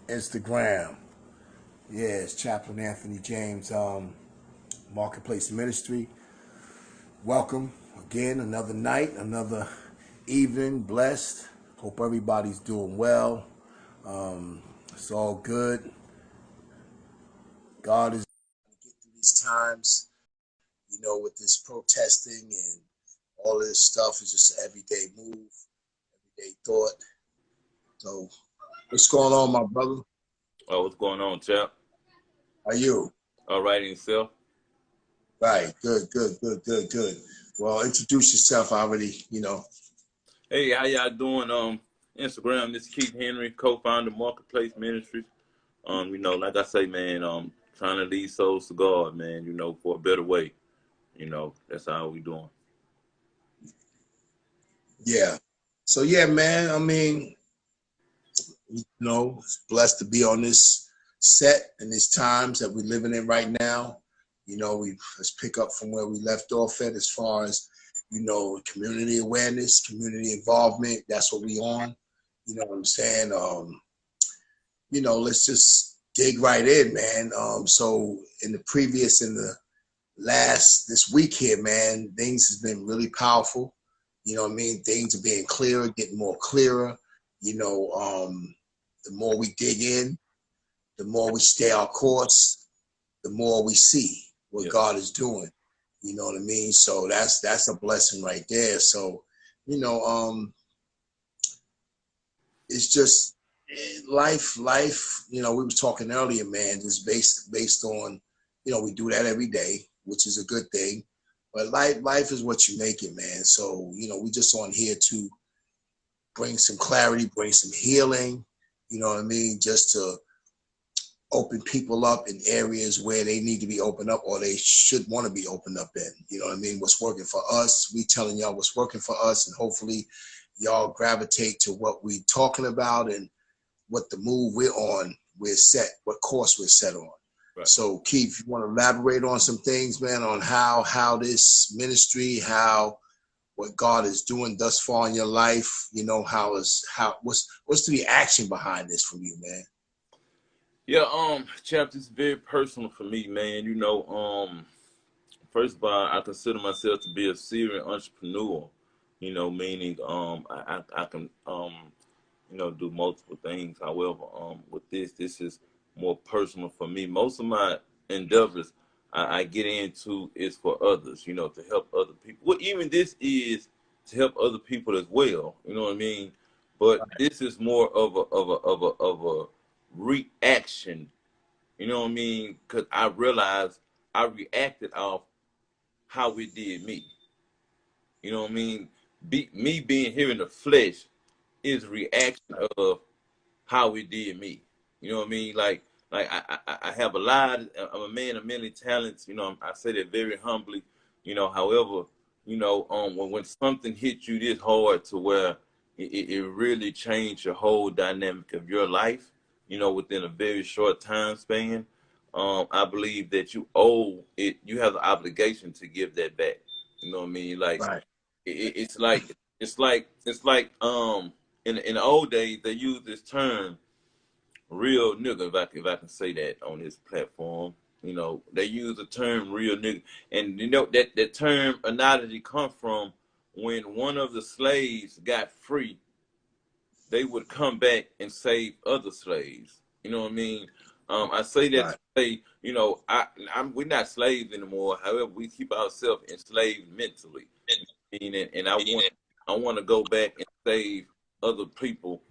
Instagram. Yeah, it's Chaplain Anthony James, Marketplace Ministry. Welcome again, another night, another evening, blessed. Hope everybody's doing well. It's all good. God is get through these times, with this protesting and all of this stuff is just an everyday move, everyday thought. So, what's going on, my brother? Oh, what's going on, chap? How are you? All right, and yourself? Right. Good. Well, introduce yourself. I already. Hey, how y'all doing? Instagram, this is Keith Henry, co-founder Marketplace Ministries. Like I say, man, trying to lead souls to God, man, for a better way. That's how we doing. Yeah. So, yeah, man, I mean, blessed to be on this set in these times that we're living in right now. Let's pick up from where we left off at as far as, community awareness, community involvement. That's what we on. You know what I'm saying? Let's just dig right in, man. So in the this week here, man, things has been really powerful. You know what I mean? Things are being clearer, getting more clearer. The more we dig in, the more we stay our course, the more we see what God is doing. You know what I mean? So that's a blessing right there. So, you know, it's just life. We was talking earlier, man, just based on, we do that every day, which is a good thing. But life is what you make it, man. So, we just on here to bring some clarity, bring some healing, you know what I mean? Just to open people up in areas where they need to be opened up or they should want to be opened up in. You know what I mean? What's working for us, we telling y'all what's working for us, and hopefully y'all gravitate to what we talking about and what the move we're set, what course we're set on. Right. So Keith, you want to elaborate on some things, man, on how this ministry, what God is doing thus far in your life, what's the reaction behind this from you, man? Yeah, chap, this is very personal for me, man. First of all, I consider myself to be a serial entrepreneur, meaning I can do multiple things. However, with this is more personal for me. Most of my endeavors I get into is for others, to help other people. Well, even this is to help other people as well. You know what I mean? But this is more of a reaction. You know what I mean? Because I realized I reacted off how it did me. You know what I mean? Me being here in the flesh is a reaction of how it did me. You know what I mean? Like I have a lot. I'm a man of many talents. I say that very humbly. However, when something hits you this hard to where it really changed your whole dynamic of your life. Within a very short time span. I believe that you owe it. You have the obligation to give that back. You know what I mean? Like Right. it's like in the old days they used this term real nigga, if I can say that on this platform. They use the term real nigga, and that term analogy come from when one of the slaves got free, they would come back and save other slaves. You know what I mean? I say that to say, we're not slaves anymore. However, we keep ourselves enslaved mentally. And I want to go back and save other people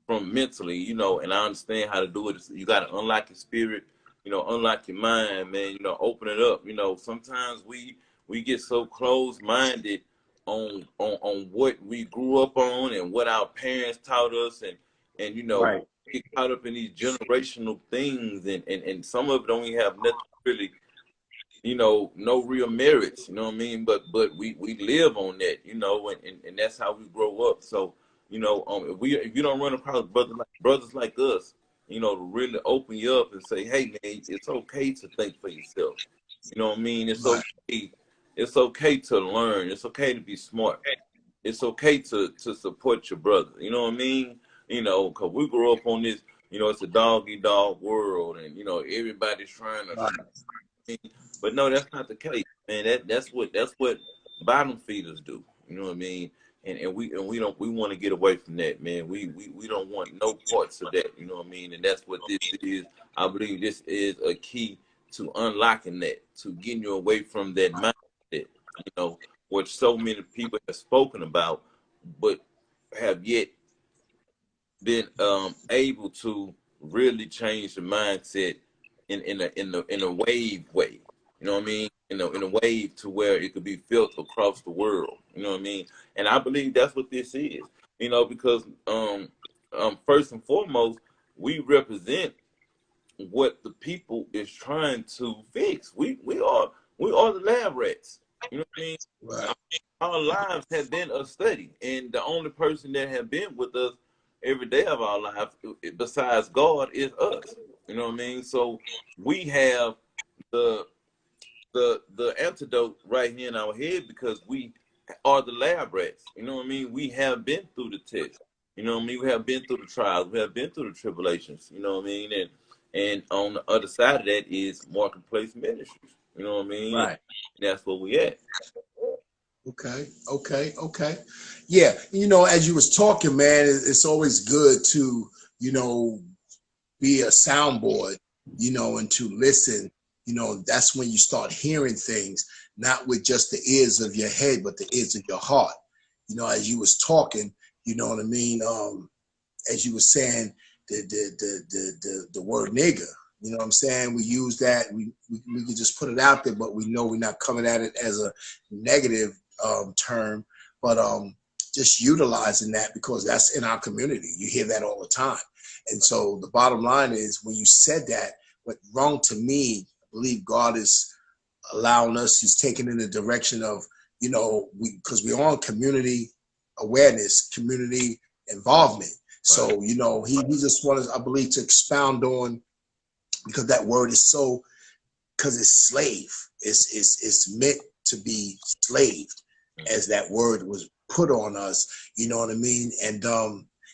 from mentally, and I understand how to do it. You got to unlock your spirit, unlock your mind, man. Open it up. Sometimes we get so close minded on what we grew up on and what our parents taught us, and Right. get caught up in these generational things, and some of it don't even have nothing really, no real merits, you know what I mean? But we live on that, and that's how we grow up. So, if you don't run across brothers like us, to really open you up and say, hey man, it's okay to think for yourself. You know what I mean? It's okay to learn. It's okay to be smart. It's okay to support your brother. You know what I mean? Because we grew up on this, you know, it's a dog eat dog world, and you know everybody's trying to. Right. But no, that's not the case, man. That's what bottom feeders do. You know what I mean? And we want to get away from that, man. We don't want no parts of that. You know what I mean? And that's what this is. I believe this is a key to unlocking that, to getting you away from that mindset. You know, which so many people have spoken about, but have yet been able to really change the mindset in a wave way. You know what I mean? In a wave to where it could be felt across the world. You know what I mean? And I believe that's what this is. You know, because first and foremost, we represent what the people is trying to fix. We are the lab rats. You know what I mean? Right. Our lives have been a study, and the only person that have been with us every day of our lives, besides God, is us. You know what I mean? So we have the the antidote right here in our head because we are the lab rats. You know what I mean? We have been through the test. You know what I mean? We have been through the trials. We have been through the tribulations. You know what I mean? And on the other side of that is Marketplace Ministries. You know what I mean? Right. And that's where we at. Okay. Yeah, you know, as you was talking, man, it's always good to, you know, be a soundboard, you know, and to listen. You know, that's when you start hearing things, not with just the ears of your head, but the ears of your heart. You know, as you was talking, you know what I mean? As you were saying, the word nigger, you know what I'm saying? We use that, we can just put it out there, but we know we're not coming at it as a negative term, but just utilizing that because that's in our community. You hear that all the time. And so the bottom line is when you said that, what wrong to me, I believe God is allowing us, he's taking in the direction of, you know, because we're on community awareness, community involvement. So, you know, he just wanted, I believe, to expound on, because that word is so, because it's slave. It's meant to be slaved, as that word was put on us. You know what I mean? And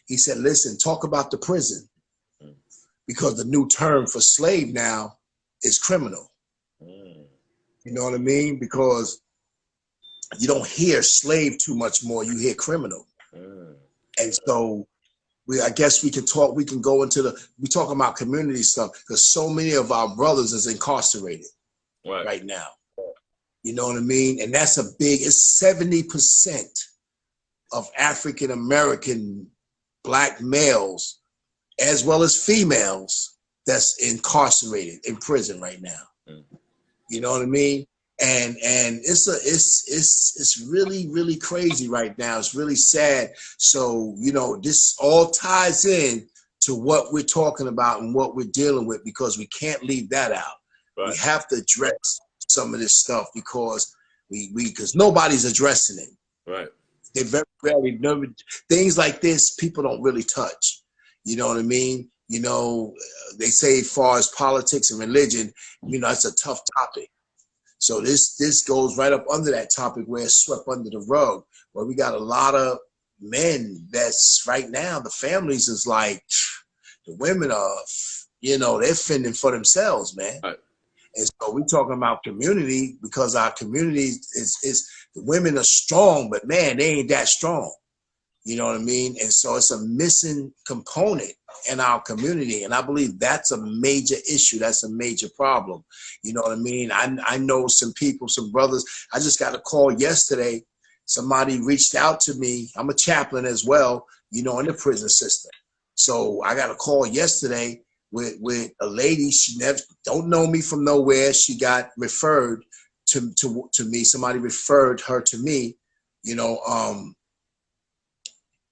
he said, listen, talk about the prison, because the new term for slave now is criminal. You know what I mean? Because you don't hear slave too much more. You hear criminal. And so I guess we can go into we talking about community stuff, because so many of our brothers is incarcerated right now. You know what I mean? And that's it's 70% of African American black males, as well as females, that's incarcerated in prison right now. You know what I mean? And it's really crazy right now. It's really sad. So, you know, this all ties in to what we're talking about and what we're dealing with, because we can't leave that out. We have to address some of this stuff because because nobody's addressing it. They're very rarely, things like this people don't really touch. You know what I mean? You know, they say as far as politics and religion, you know, it's a tough topic. So this goes right up under that topic where it's swept under the rug, where we got a lot of men that's right now, the families is like, the women are, you know, they're fending for themselves, man. And so we're talking about community, because our community is the women are strong, but man, they ain't that strong. You know what I mean? And so it's a missing component in our community. And I believe that's a major issue. That's a major problem. You know what I mean? I know some people, some brothers. I just got a call yesterday. Somebody reached out to me. I'm a chaplain as well, you know, in the prison system. So I got a call yesterday with a lady. She never don't know me from nowhere. She got referred to me. Somebody referred her to me, you know,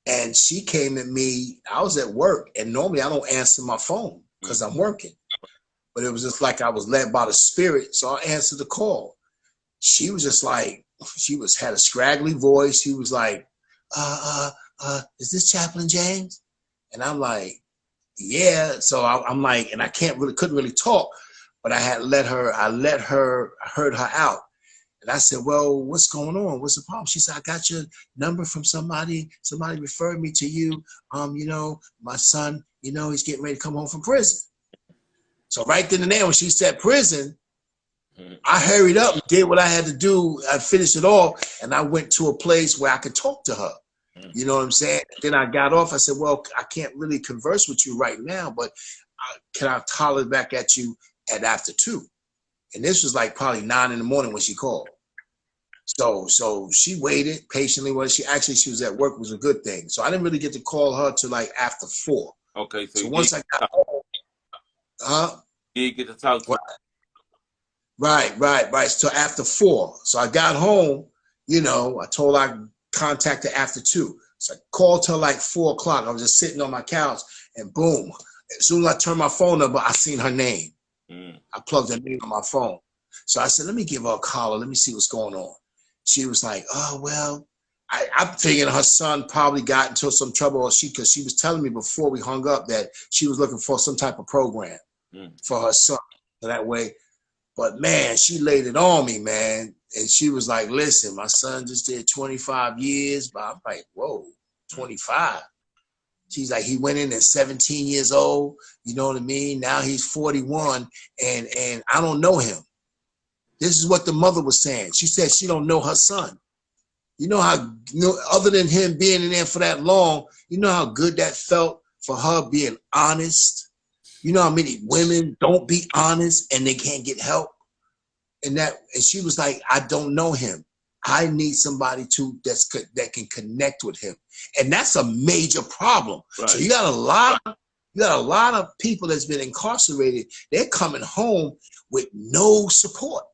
and she came at me. I was at work, and normally I don't answer my phone because I'm working. But it was just like I was led by the Spirit, so I answered the call. She was just like, had a scraggly voice. She was like, is this Chaplain James? And I'm like, yeah. So I'm like, and I couldn't really talk, but I heard her out. And I said, well, what's going on? What's the problem? She said, I got your number from somebody. Somebody referred me to you. You know, my son, you know, he's getting ready to come home from prison. So right then and there, when she said prison, I hurried up and did what I had to do. I finished it all, and I went to a place where I could talk to her. You know what I'm saying? Then I got off. I said, well, I can't really converse with you right now, but can I holler back at you at after 2? And this was like probably 9 in the morning when she called. So she waited patiently. Well, she was at work, was a good thing. So I didn't really get to call her till like after 4. Okay, so once I got home, you get to talk to her. Right. So after 4. So I got home, you know, I told her I'd contact her after 2. So I called her like 4 o'clock. I was just sitting on my couch, and boom, as soon as I turned my phone up, I seen her name. I plugged her name on my phone. So I said, let me give her a call. Let me see what's going on. She was like, oh, well, I'm thinking her son probably got into some trouble, or because she was telling me before we hung up that she was looking for some type of program for her son. So that way, but man, she laid it on me, man. And she was like, listen, my son just did 25 years. But I'm like, whoa, 25. She's like, he went in at 17 years old. You know what I mean? Now he's 41, and I don't know him. This is what the mother was saying. She said she don't know her son. You know how, other than him being in there for that long, you know how good that felt for her being honest? You know how many women don't be honest and they can't get help? And she was like, I don't know him. I need somebody that can connect with him. And that's a major problem. Right. So you got a lot of people that's been incarcerated. They're coming home with no support.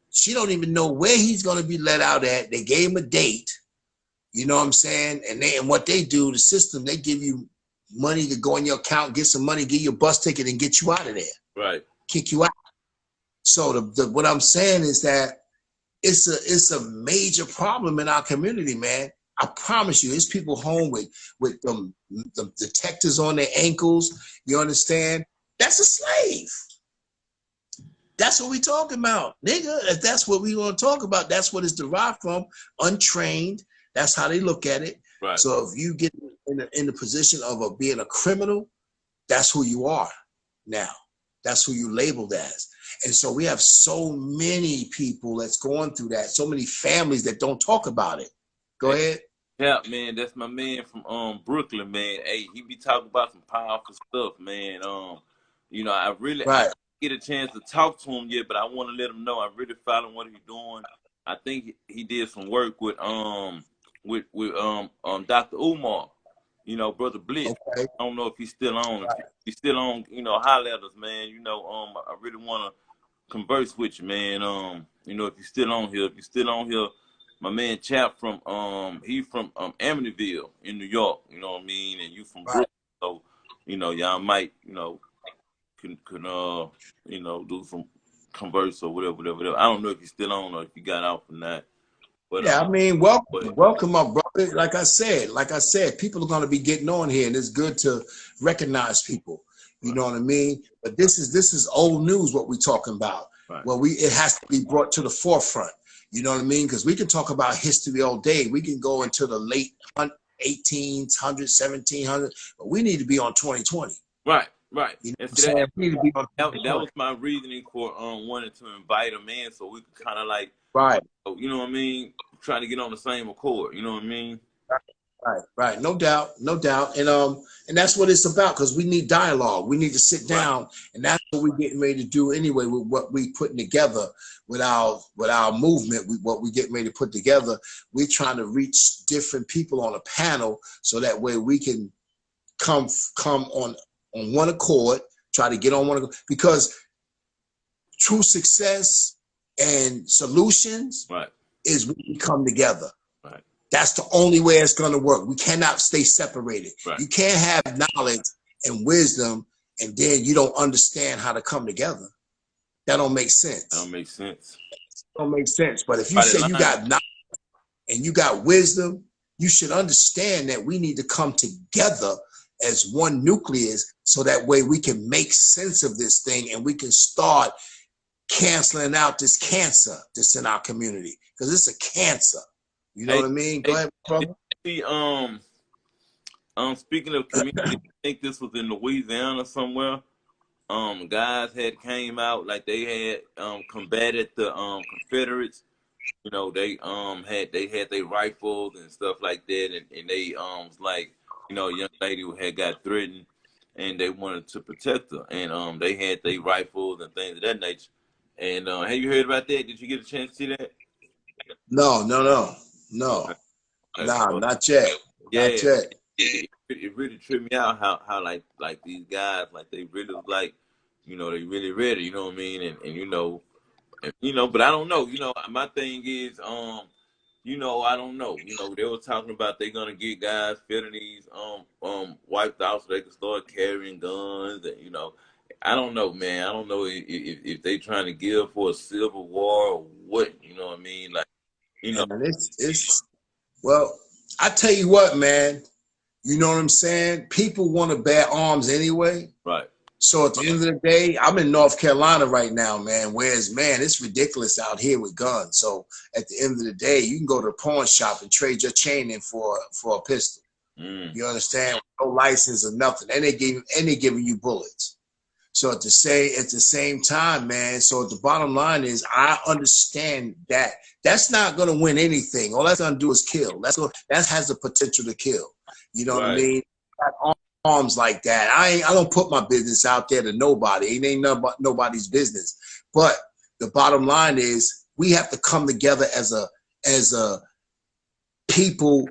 She don't even know where he's going to be let out at. They gave him a date. You know what I'm saying? And what they do, the system, they give you money to go in your account, get some money, get you a bus ticket, and get you out of there. Right. Kick you out. So what I'm saying is that it's a major problem in our community, man. I promise you, there's people home with the detectors on their ankles. You understand? That's a slave. That's what we talking about, nigga. If that's what we want to talk about, that's what it's derived from. Untrained. That's how they look at it. Right. So if you get in the position of being a criminal, that's who you are now. That's who you labeled as. And so we have so many people that's going through that, so many families that don't talk about it. Go ahead. Yeah, man, that's my man from Brooklyn, man. Hey, he be talking about some powerful stuff, man. You know, I didn't get a chance to talk to him yet, but I want to let him know I really follow what he's doing. I think he did some work with Dr. Umar, you know, Brother Blitz. Okay. I don't know if he's still on. Right. If he's still on, you know, holler at us, man. You know, I really want to converse with you, man. You know, if you're still on here, my man Chap from he's from Amityville in New York, you know what I mean, and you from Brooklyn, so you know y'all might, you know, can you know, do some converse or whatever. I don't know if you're still on or if you got out from that. But yeah, I mean, welcome up, brother. Like I said, people are gonna be getting on here, and it's good to recognize people. You know what I mean? But this is old news, what we're talking about. Right. Well, it has to be brought to the forefront. You know what I mean? Because we can talk about history all day. We can go into the late 1800s, 1700s, but we need to be on 2020. Right. You know that was my reasoning for wanting to invite him in, so we could kind of like, you know what I mean, trying to get on the same accord. You know what I mean? Right. No doubt. And that's what it's about, because we need dialogue. We need to sit down, and that's what we're getting ready to do anyway with what we putting together with our movement. What we getting ready to put together, we're trying to reach different people on a panel, so that way we can come on one accord, try to get on one accord, because true success and solutions is when we come together. Right. That's the only way it's going to work. We cannot stay separated. Right. You can't have knowledge and wisdom and then you don't understand how to come together. That don't make sense. Don't make sense. But if you say you got knowledge and you got wisdom, you should understand that we need to come together as one nucleus, so that way we can make sense of this thing and we can start canceling out this cancer that's in our community, because it's a cancer. You know what I mean? Go ahead, brother. Speaking of community, I think this was in Louisiana somewhere. Guys had came out like they had combated the Confederates. You know, they had their rifles and stuff like that, and they was like, you know, a young lady who had got threatened, and they wanted to protect her, and they had their rifles and things of that nature. And have you heard about that? Did you get a chance to see that? No, no, no, no. Okay. Okay. Nah, So not yet. Not yeah, yet. it really tripped me out how like these guys like they really like, you know, they really ready. You know what I mean? And you know, but I don't know. You know, my thing is, you know, I don't know. You know, they were talking about they gonna get guys felonies wiped out so they can start carrying guns, and you know, I don't know, man. I don't know if they trying to give for a civil war or what. You know what I mean? Like, you know, And it's well, I tell you what, man. You know what I'm saying? People want to bear arms anyway. right, So at the end of the day, I'm in North Carolina right now, man. Whereas, man, it's ridiculous out here with guns. So at the end of the day, you can go to the pawn shop and trade your chain in for a pistol. You understand? No license or nothing, and they giving you bullets. So at the same time, man. So the bottom line is, I understand that that's not going to win anything. All that's going to do is kill. That has the potential to kill. You know what I right, mean? Arms like that. I don't put my business out there to nobody. It ain't nobody's business. But the bottom line is, we have to come together as a people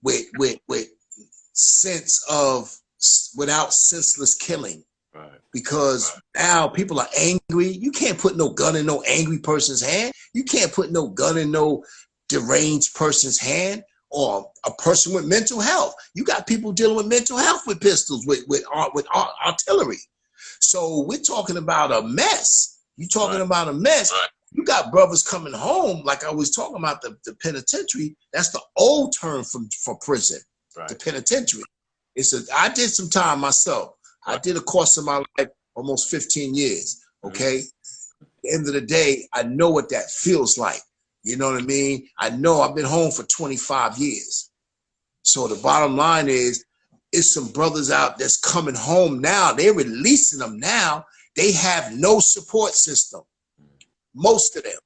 with sense of, without senseless killing. right. Because now people are angry. You can't put no gun in no angry person's hand. You can't put no gun in no deranged person's hand, or a person with mental health. You got people dealing with mental health with pistols, with artillery. So we're talking about a mess. You're talking about a mess. You got brothers coming home, like I was talking about the penitentiary. That's the old term for prison, the penitentiary. I did some time myself. I did a course in my life, almost 15 years, okay? At the end of the day, I know what that feels like. You know what I mean? I know I've been home for 25 years. So the bottom line is, it's some brothers out that's coming home now. They're releasing them now. They have no support system, most of them.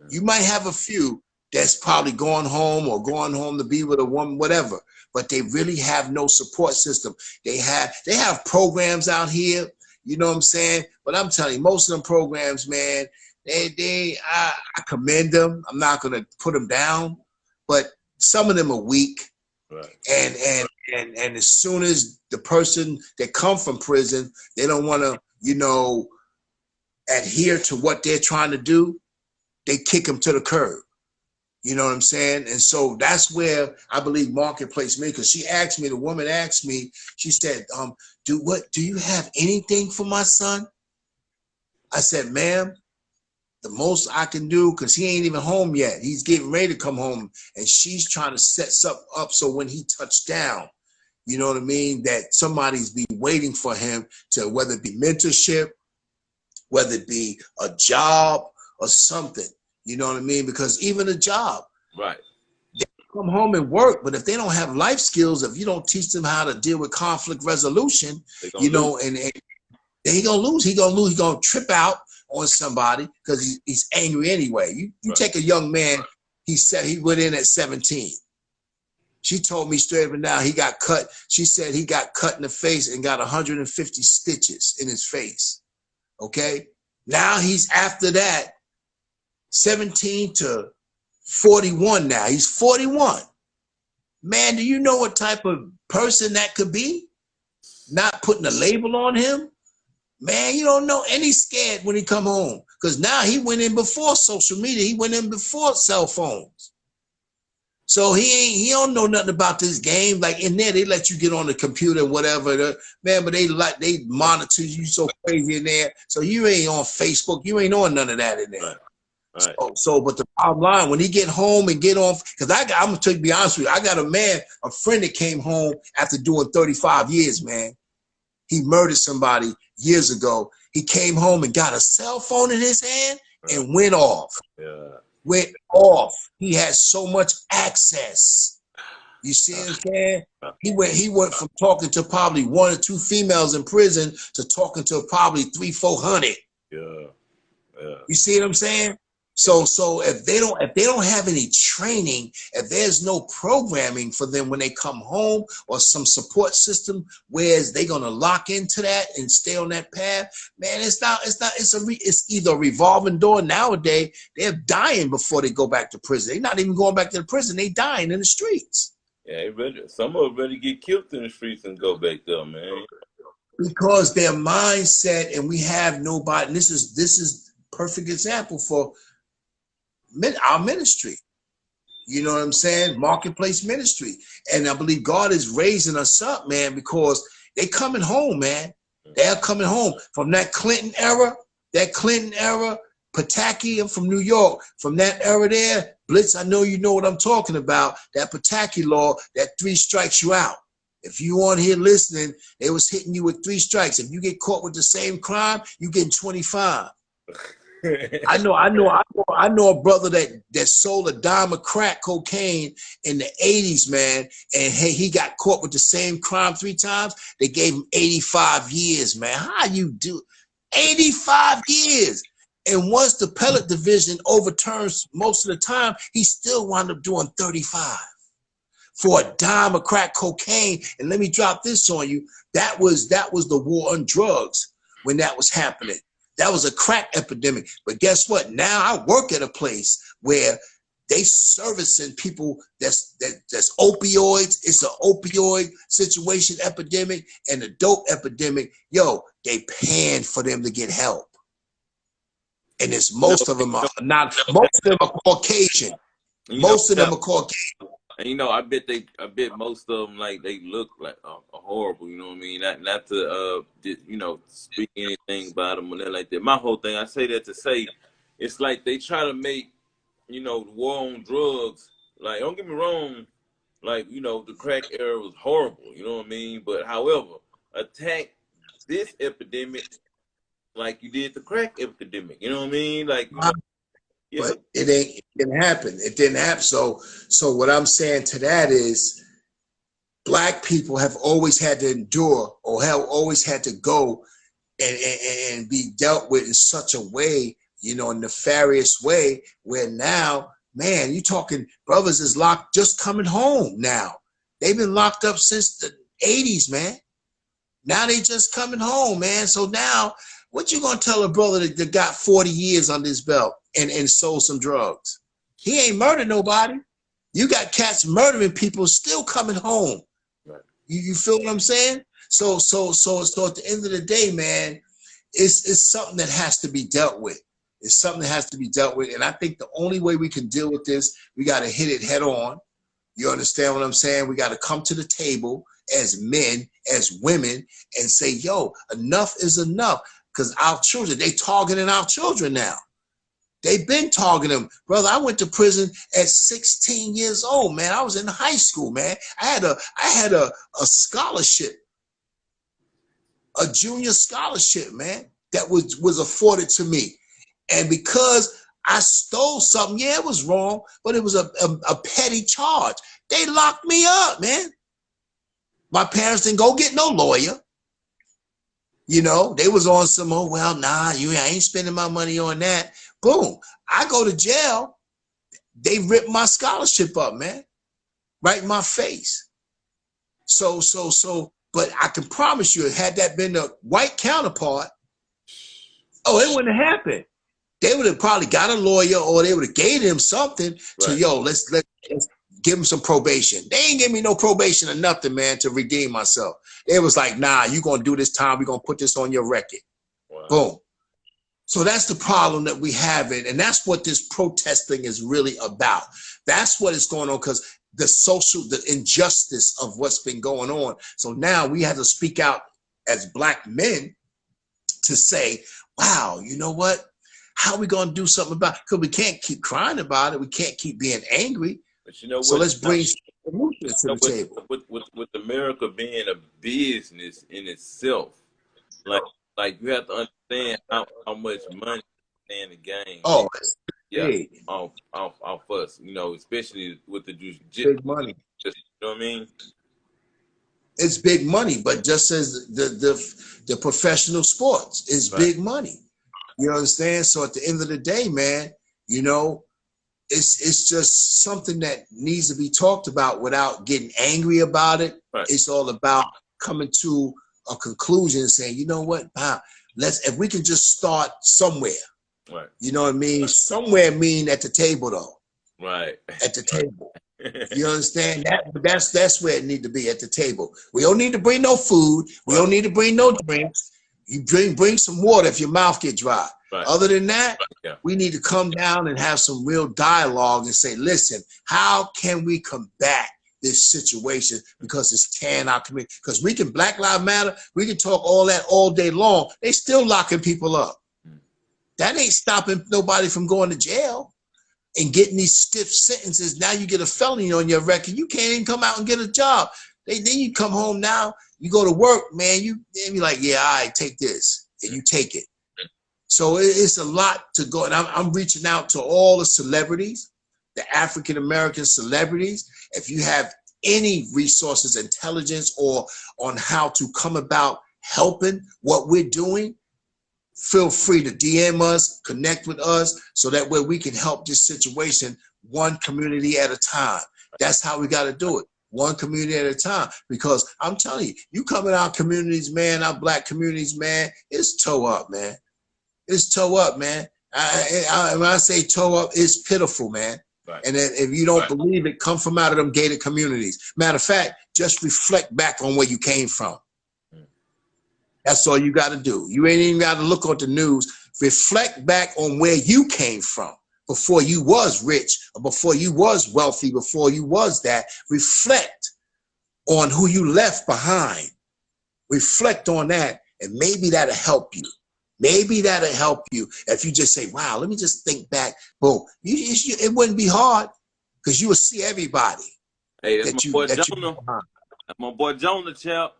You might have a few that's probably going home or going home to be with a woman, whatever, but they really have no support system. They have programs out here, you know what I'm saying? But I'm telling you, most of them programs, man, I commend them. I'm not gonna put them down, but some of them are weak. Right. And as soon as the person that come from prison, they don't want to, you know, adhere to what they're trying to do, they kick them to the curb. You know what I'm saying? And so that's where I believe Marketplace me, because the woman asked me, she said, do you have anything for my son? I said, ma'am, the most I can do, because he ain't even home yet. He's getting ready to come home, and she's trying to set something up so when he touched down, you know what I mean, that somebody's be waiting for him to, whether it be mentorship, whether it be a job or something. You know what I mean? Because even a job, right? They come home and work, but if they don't have life skills, if you don't teach them how to deal with conflict resolution, you know, and he gonna lose. He gonna trip out on somebody because he's angry anyway. You take a young man. He said he went in at 17. She told me straight up and down he got cut. She said he got cut in the face and got 150 stitches in his face. Okay, now he's after that. 17 to 41 now. He's 41. Man, do you know what type of person that could be? Not putting a label on him? Man, you don't know. And he's scared when he come home. Because now he went in before social media. He went in before cell phones. So he don't know nothing about this game. Like in there, they let you get on the computer, whatever. Man, but they monitor you so crazy in there. So you ain't on Facebook. You ain't on none of that in there. Right. Right. So, but the bottom line, when he get home and get on, because I'm gonna be honest with you, I got a friend that came home after doing 35 years, man. He murdered somebody years ago. He came home and got a cell phone in his hand and went off. Yeah. Went off. He had so much access. You see what I'm saying? He went from talking to probably 1 or 2 females in prison to talking to probably 300-400. Yeah. Yeah. You see what I'm saying? So if they don't have any training, if there's no programming for them when they come home or some support system, whereas they're gonna lock into that and stay on that path, man, it's either a revolving door. Nowadays, they're dying before they go back to prison. They're not even going back to the prison, they dying in the streets. Yeah, some of them ready to get killed in the streets and go back there, man. Because their mindset, and we have nobody, and this is perfect example for our ministry. You know what I'm saying? Marketplace ministry. And I believe God is raising us up, man, because they coming home, man. They're coming home from that Clinton era, Pataki, I'm from New York, from that era there, Blitz, I know you know what I'm talking about, that Pataki law, that 3 strikes you out. If you on here listening, they was hitting you with 3 strikes. If you get caught with the same crime, you getting 25. I know a brother that sold a dime of crack cocaine in the 80s, man, and hey, he got caught with the same crime 3 times. They gave him 85 years, man. How you do 85 years? And once the appellate division overturns most of the time, he still wound up doing 35 for a dime of crack cocaine. And let me drop this on you. That was the war on drugs when that was happening. That was a crack epidemic. But guess what? Now I work at a place where they servicing people that's opioids. It's an opioid situation epidemic and a dope epidemic. Yo, they paying for them to get help. And it's most of them are not, most of them are Caucasian. Most of them are Caucasian. And I bet most of them, like, they look like horrible. You know what I mean? Not to speak anything about them or nothing like that. My whole thing, I say that to say, it's like they try to make the war on drugs. Like, don't get me wrong, like the crack era was horrible. You know what I mean? But however, attack this epidemic like you did the crack epidemic. You know what I mean? Like. Yeah. But it didn't happen. It didn't happen. So what I'm saying to that is, Black people have always had to endure, or have always had to go and be dealt with in such a way, a nefarious way, where now, man, you talking brothers is locked, just coming home now. They've been locked up since the 80s, man. Now they just coming home, man. So now, what you gonna tell a brother that got 40 years on his belt and sold some drugs? He ain't murdered nobody. You got cats murdering people still coming home. Right. You feel what I'm saying? So at the end of the day, man, it's something that has to be dealt with. It's something that has to be dealt with. And I think the only way we can deal with this, we got to hit it head on. You understand what I'm saying? We got to come to the table as men, as women, and say, yo, enough is enough. Because our children, they targeting our children now. They've been targeting them. Brother, I went to prison at 16 years old, man. I was in high school, man. I had a scholarship, a junior scholarship, man, that was afforded to me. And because I stole something, yeah, it was wrong, but it was a petty charge. They locked me up, man. My parents didn't go get no lawyer. They was on some, oh, well, nah, I ain't spending my money on that. Boom. I go to jail. They rip my scholarship up, man. Right in my face. But I can promise you, had that been a white counterpart, it wouldn't have happened. They would have probably got a lawyer, or they would have gave him something to, let's give him some probation. They ain't give me no probation or nothing, man, to redeem myself. They was like, nah, you gonna do this time. We're gonna put this on your record. Wow. Boom. So that's the problem that we have, and that's what this protesting is really about. That's what is going on, because the injustice of what's been going on. So now we have to speak out as Black men to say, wow, you know what? How are we going to do something about it? Because we can't keep crying about it. We can't keep being angry. But you know what? So let's bring solutions to the table. With America being a business in itself, like you have to understand how much money is in the game. Oh, yeah, off us, especially with the big money. You know what I mean? It's big money, but just as the professional sports is big money. You understand? So at the end of the day, man, you know, it's just something that needs to be talked about without getting angry about it. Right. It's all about coming to a conclusion and saying, you know what, if we can just start somewhere. Right. You know what I mean? Somewhere mean at the table though. Right. At the table. You understand that? But that's where it need to be, at the table. We don't need to bring no food. We don't need to bring no drinks. You bring some water if your mouth get dry. Right. Other than that, we need to come down and have some real dialogue and say, listen, how can we combat this situation, because it's tearing our community? Because we can, Black Lives Matter, we can talk all that all day long. They still locking people up. That ain't stopping nobody from going to jail and getting these stiff sentences. Now you get a felony on your record. You can't even come out and get a job. Then you come home now, you go to work, man, you be like, yeah, all right, take this. And you take it. So it's a lot to go. And I'm reaching out to all the celebrities, the African-American celebrities. If you have any resources, intelligence, or on how to come about helping what we're doing, feel free to DM us, connect with us, so that way we can help this situation one community at a time. That's how we got to do it, one community at a time. Because I'm telling you, you come in our communities, man, our Black communities, man, it's toe up, man. It's toe up, man. When I say toe up, it's pitiful, man. Right. And then if you don't believe it, come from out of them gated communities. Matter of fact, just reflect back on where you came from. That's all you got to do. You ain't even got to look at the news. Reflect back on where you came from before you was rich, or before you was wealthy, before you was that. Reflect on who you left behind. Reflect on that, and maybe that'll help you. Maybe that'll help you if you just say, wow, let me just think back. Boom. It wouldn't be hard, because you will see everybody. Hey, that's my boy Jonah. That's my boy Jonah, champ.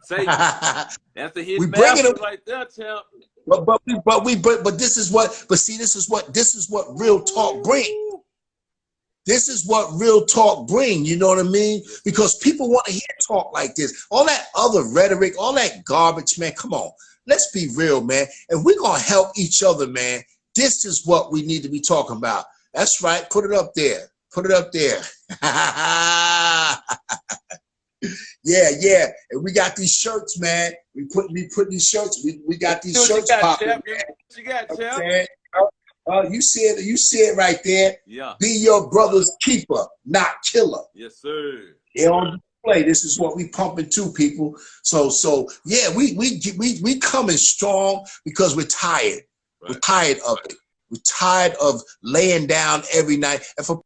Say, that's a hit master right there, champ. But this is what, this is what real talk bring. This is what real talk bring, you know what I mean? Because people want to hear talk like this. All that other rhetoric, all that garbage, man, come on. Let's be real, man. And we're going to help each other, man. This is what we need to be talking about. That's right. Put it up there. Put it up there. Yeah. And we got these shirts, man. We put these shirts. We got these shirts popping. What you got, champ? You see it right there. Yeah. Be your brother's keeper, not killer. Yes, sir. They're on display. This is what we pumping to, people. So yeah, we coming strong because we're tired. Right. We're tired of it. We're tired of laying down every night. If an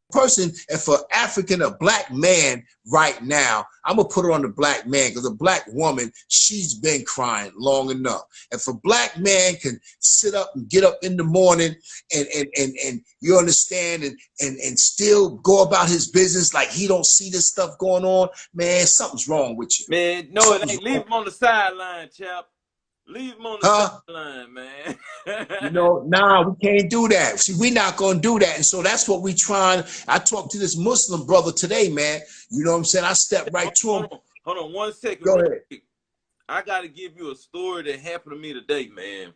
African, a Black man right now, I'm going to put it on the Black man, because a Black woman, she's been crying long enough. If a Black man can sit up and get up in the morning and you understand, and still go about his business like he don't see this stuff going on, man, something's wrong with you. Man, no, it ain't. Leave him on the sideline, chap. Leave him on the sideline, man. You know, nah, we can't do that. See, we're not going to do that. And so that's what we trying. I talked to this Muslim brother today, man. You know what I'm saying? I stepped right to him. Hold on 1 second. Go ahead. I got to give you a story that happened to me today, man.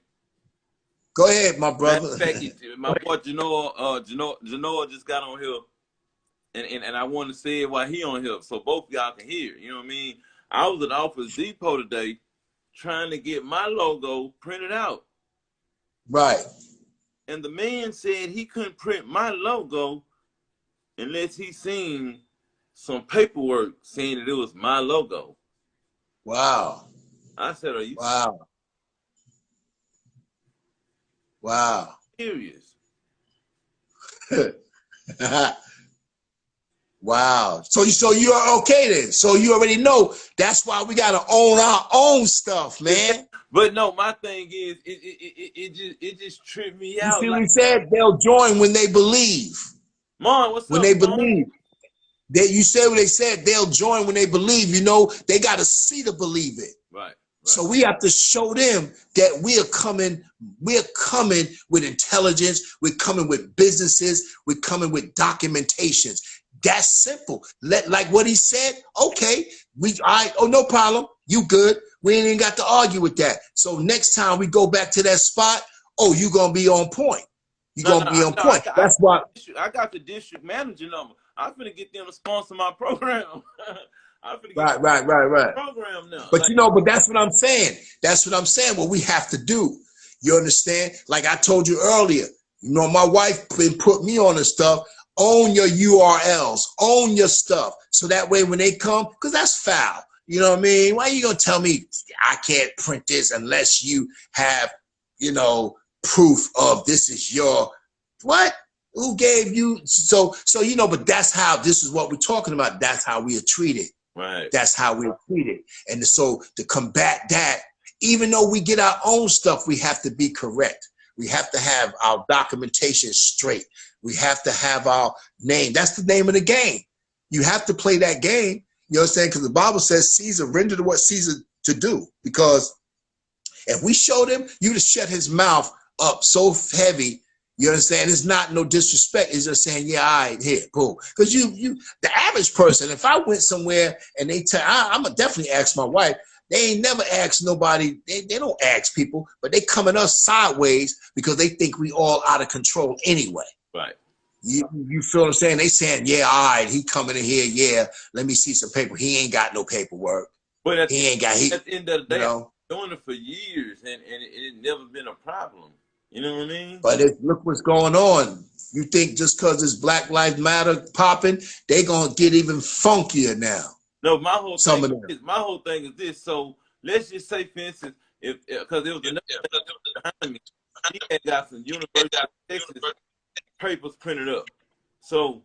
Go ahead, my brother. In fact, my boy Genoa just got on here, and I want to say it while he on here, so both y'all can hear. You know what I mean? I was at Office Depot today, trying to get my logo printed out. Right. And the man said he couldn't print my logo unless he seen some paperwork saying that it was my logo. Wow. I said, are you serious? Wow. So you're okay then. So you already know that's why we gotta own our own stuff, man. But no, my thing is it just tripped me out. You see what he said? They'll join when they believe. Mom, what's when up? They believe. You said what they said, they'll join when they believe. You know, they gotta see to believe it. Right. So we have to show them that we're coming with intelligence, we're coming with businesses, we're coming with documentations. That's simple. Like what he said. Okay, oh, no problem. You good. We ain't even got to argue with that. So next time we go back to that spot, oh, you gonna be on point. You No, gonna no, be on no. point. That's why. I got the district manager number. I'm finna get them to sponsor my program. I'm finna get Right. program now. But Like, but that's what I'm saying. That's what I'm saying. What we have to do. You understand? Like I told you earlier, my wife been put me on this stuff. Own your URLs, own your stuff. So that way when they come, because that's foul. You know what I mean? Why are you gonna tell me I can't print this unless you have, proof of this is your what? Who gave you but that's how this is what we're talking about. That's how we are treated. right. That's how we're treated. And so to combat that, even though we get our own stuff, we have to be correct. We have to have our documentation straight. We have to have our name. That's the name of the game. You have to play that game. You know what I'm saying? Because the Bible says Caesar render to what Caesar to do. Because if we showed him, you'd have shut his mouth up so heavy. You understand? It's not no disrespect. It's just saying, yeah, all right, here, boom. Because the average person, if I went somewhere and I'm going to definitely ask my wife. They ain't never asked nobody. They don't ask people, but they come at us sideways because they think we all out of control anyway. Right. You feel what I'm saying? They saying, yeah, all right, he coming in here. Yeah, let me see some paper. He ain't got no paperwork. But at He ain't got. the end of the day, You I've know. been doing it for years, and it never been a problem. You know what I mean? But look what's going on. You think just because it's Black Lives Matter popping, they gonna get even funkier now. No, my whole thing is this. So let's just say, for instance, because there was another thing behind me, he had got some University of Texas papers printed up. So,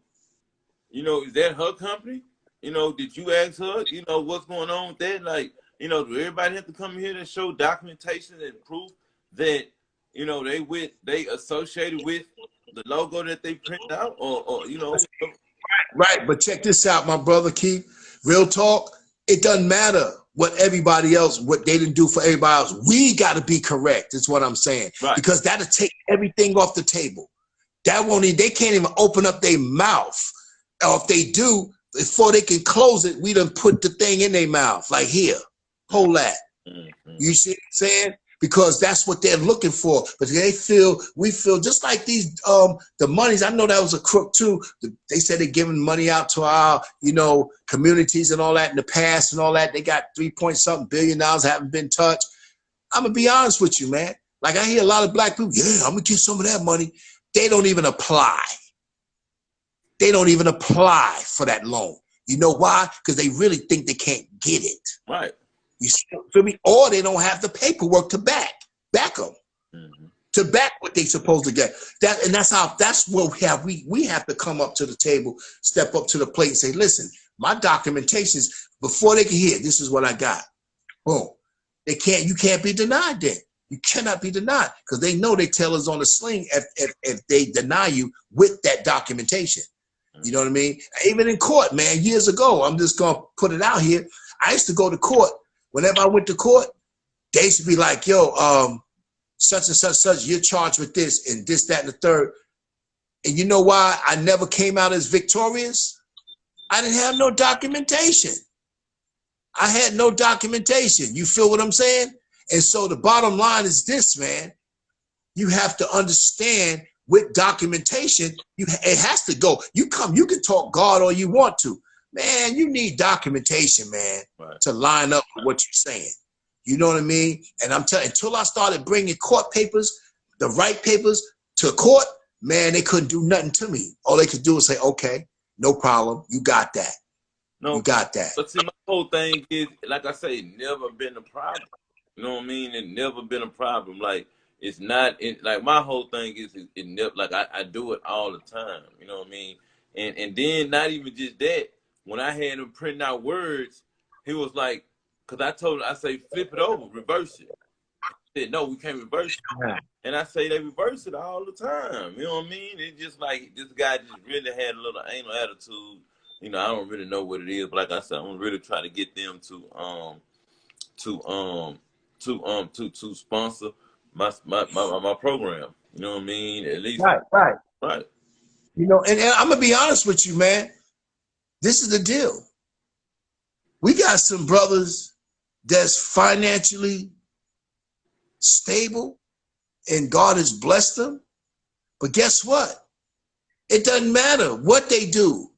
is that her company? Did you ask her? What's going on with that? Like, do everybody have to come here and show documentation and proof that they associated with the logo that they print out, or Right, but check this out, my brother Keith. Real talk. It doesn't matter what they didn't do for everybody else. We got to be correct. Is what I'm saying. Right. Because that'll take everything off the table. They can't even open up their mouth. Or if they do, before they can close it, we done put the thing in their mouth. Like, here, hold that. Mm-hmm. You see what I'm saying? Because that's what they're looking for. But we feel just like these, the monies. I know that was a crook too. They said they're giving money out to our, communities and all that in the past and all that. They got $3-something billion haven't been touched. I'm gonna be honest with you, man. Like I hear a lot of black people, yeah, I'm gonna get some of that money. They don't even apply. They don't even apply for that loan. You know why? Because they really think they can't get it. Right. You feel me? Or they don't have the paperwork to back them, to back what they supposed to get. That's where we have to come up to the table, step up to the plate and say, listen, my documentations, before they can hear, this is what I got. Boom. You can't be denied then. You cannot be denied because they know they tail is on the sling if they deny you with that documentation. You know what I mean? Even in court, man, years ago, I'm just going to put it out here. I used to go to court. Whenever I went to court, they used to be like, yo, such and such, you're charged with this and this, that, and the third. And you know why I never came out as victorious? I didn't have no documentation. I had no documentation. You feel what I'm saying? And so the bottom line is this, man. You have to understand with documentation, it has to go. You can talk God all you want to. Man, you need documentation, man, right, to line up with what you're saying. You know what I mean? And I'm telling you, until I started bringing court papers, the right papers to court, man, they couldn't do nothing to me. All they could do was say, okay, no problem. You got that. No, you got that. But see, my whole thing is, like I say, never been a problem. You know what I mean? It never been a problem. Like, it's not, like, my whole thing is, it never, like, I do it all the time. You know what I mean? And then not even just that. When I had him printing out words, he was like, because I told him, I say, flip it over, reverse it. He said, no, we can't reverse it. Yeah. And I say, they reverse it all the time. You know what I mean? It's just like, this guy just really had a little anal attitude. You know, I don't really know what it is, but like I said, I'm gonna really try to get them to sponsor my program. You know what I mean? At least right. You know, and I'm gonna be honest with you, man. This is the deal. We got some brothers that's financially stable and God has blessed them. But guess what? It doesn't matter what they do.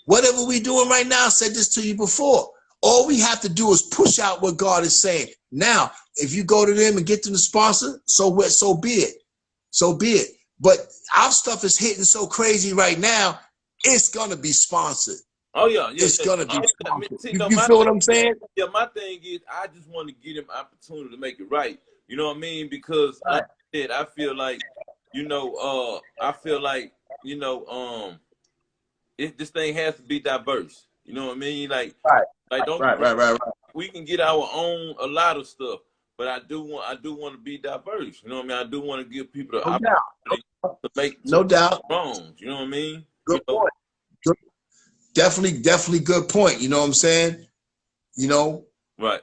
Whatever we're doing right now, I said this to you before. All we have to do is push out what God is saying. Now, if you go to them and get them to sponsor, so be it. So be it. But our stuff is hitting so crazy right now, it's gonna be sponsored. Oh yeah, yeah, It's yeah. gonna be Oh, yeah. sponsored. See, no, You feel what I'm saying? yeah, my thing is, I just want to give him opportunity to make it right. You know what I mean? Because Right. like I said, I feel like, I feel like, this thing has to be diverse. You know what I mean? Right. Like don't get Right. me wrong, Right. Right. Right. we can get our own a lot of stuff, but I do want to be diverse. You know what I mean? I do want to give people the No doubt. opportunity to No doubt. wrongs. You know what I mean? Good point. Good. Definitely good point. You know what I'm saying? You know, Right.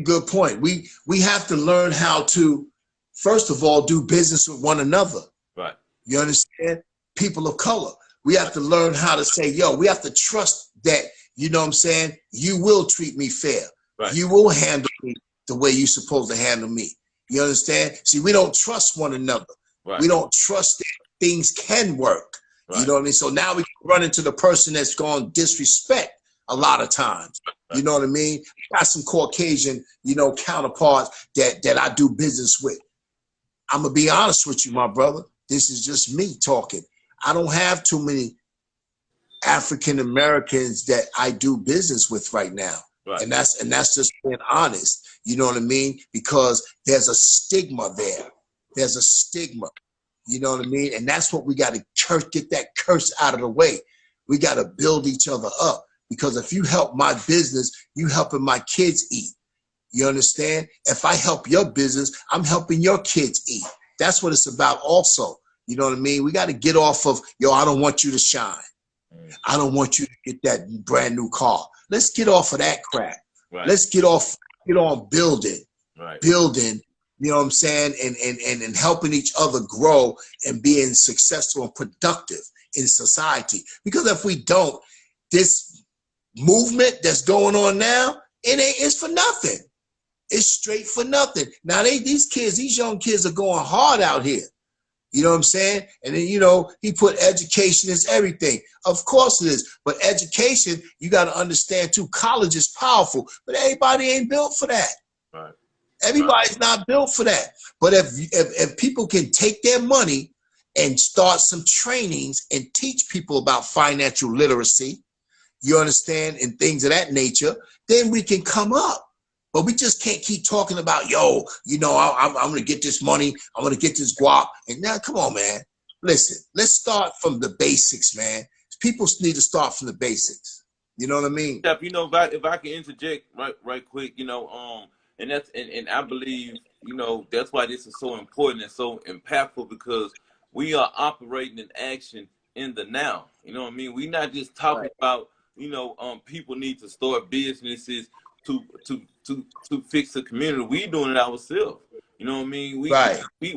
good point. We have to learn how to, first of all, do business with one another. Right. You understand? People of color. We have to learn how to say, yo, we have to trust that, you know what I'm saying? You will treat me fair. Right. You will handle me the way you're supposed to handle me. You understand? See, we don't trust one another. Right. We don't trust that things can work. Right. You know what I mean? So now we run into the person that's going to disrespect a lot of times. Right. You know what I mean? Got some Caucasian, counterparts that I do business with. I'm going to be honest with you, my brother. This is just me talking. I don't have too many African Americans that I do business with right now. Right. And that's just being honest. You know what I mean? Because there's a stigma there. There's a stigma. You know what I mean? And that's what we got to get that curse out of the way. We got to build each other up. Because if you help my business, you helping my kids eat. You understand? If I help your business, I'm helping your kids eat. That's what it's about also. You know what I mean? We got to get off of, yo, I don't want you to shine. I don't want you to get that brand new car. Let's get off of that crap. Right. Let's get on building. Right. Building, you know what I'm saying? And helping each other grow and being successful and productive in society. Because if we don't, this movement that's going on now, it's for nothing. It's straight for nothing. Now these young kids are going hard out here. You know what I'm saying? And then, he put education as everything. Of course it is. But education, you got to understand too, college is powerful, but everybody ain't built for that. Right. Everybody's not built for that. But if people can take their money and start some trainings and teach people about financial literacy, you understand, and things of that nature, then we can come up. But we just can't keep talking about, yo, I'm going to get this money. I'm going to get this guap. And now, come on, man. Listen, let's start from the basics, man. People need to start from the basics. You know what I mean? Yeah, if I can interject right quick, and I believe, that's why this is so important and so impactful, because we are operating in action in the now. You know what I mean? We're not just talking about, people need to start businesses to fix the community. We doing it ourselves. You know what I mean?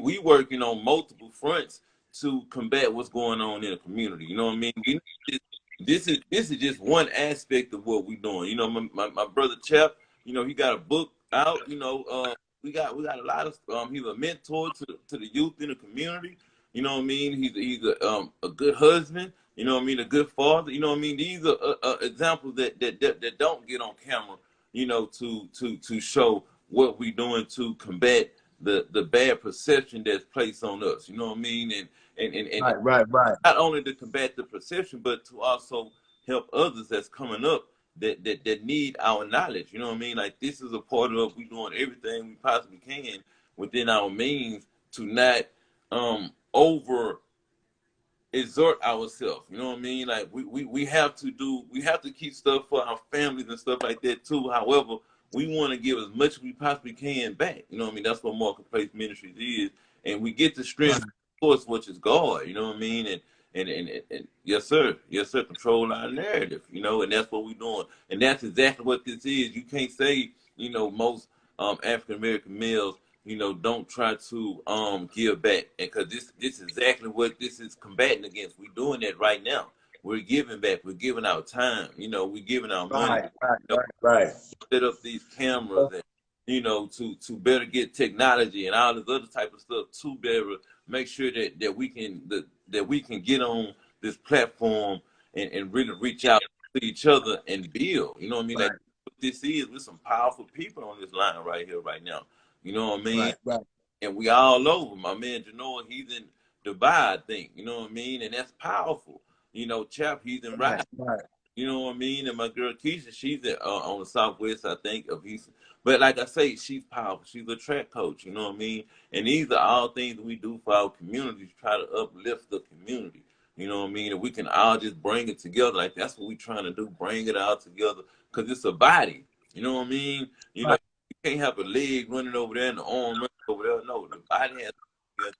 We working on multiple fronts to combat what's going on in the community. You know what I mean? This is just one aspect of what we're doing. My brother Chap, he got a book out. We got a lot of he's a mentor to the youth in the community. You know what I mean? He's a good husband. You know what I mean? A good father. You know what I mean? These are examples that don't get on camera. To show what we're doing to combat the bad perception that's placed on us. You know what I mean? And right. Not only to combat the perception, but to also help others that's coming up that need our knowledge. You know what I mean? Like, this is a part of we doing everything we possibly can within our means to not over exert ourselves. You know what I mean? Like, we have to keep stuff for our families and stuff like that too. However, we want to give as much as we possibly can back. You know what I mean? That's what Marketplace Ministries is. And we get the strength source, which is God. You know what I mean? And yes sir, control our narrative, and that's what we're doing. And that's exactly what this is. You can't say, most African American males, don't try to give back, and because this is exactly what this is combating against. We're doing that right now. we're giving back. We're giving our time. You know, we're giving our money. Right, right, You know, right, set up these cameras and you know to better get technology and all this other type of stuff to better make sure that we can get on this platform and really reach out to each other and build. You know what I mean? right, Like what this is, with some powerful people on this line right here, right now. You know what I mean? right, right, And we all over. My man Genoa, he's in Dubai, I think. You know what I mean? And that's powerful. You know, Chap, he's in right, Ride. right, You know what I mean? And my girl Keisha, she's on the Southwest, I think, of Houston. But like I say, she's powerful. She's a track coach. You know what I mean? And these are all things that we do for our communities, try to uplift the community. You know what I mean? And we can all just bring it together. Like that's what we're trying to do, bring it all together, because it's a body. You know what I mean? You know, right, you can't have a leg running over there and the arm running over there. No, the body has to be together.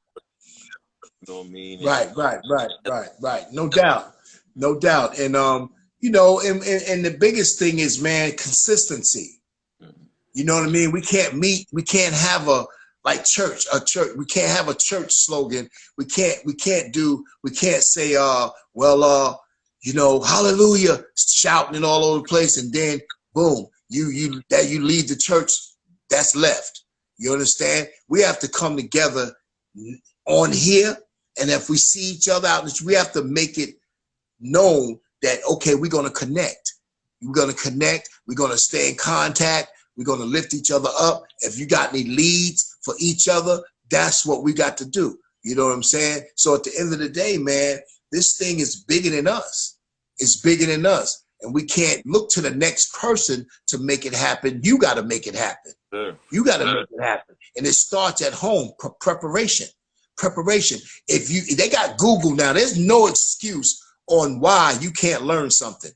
You know what I mean? And right, right, right, right, right. No doubt, no doubt. And you know, and the biggest thing is, man, consistency. You know what I mean? We can't meet. We can't have a like church. A church. We can't have a church slogan. We can't. We can't do. We can't say, well, you know, hallelujah, shouting it all over the place, and then boom, you leave the church. That's left. You understand? We have to come together on here, and if we see each other out, we have to make it known that okay, we're gonna connect. We're gonna connect. We're gonna stay in contact. We're going to lift each other up. If you got any leads for each other, that's what we got to do. You know what I'm saying? So at the end of the day, man, this thing is bigger than us. It's bigger than us. And we can't look to the next person to make it happen. You got to make it happen. sure. You got to make it happen. And it starts at home, preparation. Preparation. They got Google now. There's no excuse on why you can't learn something.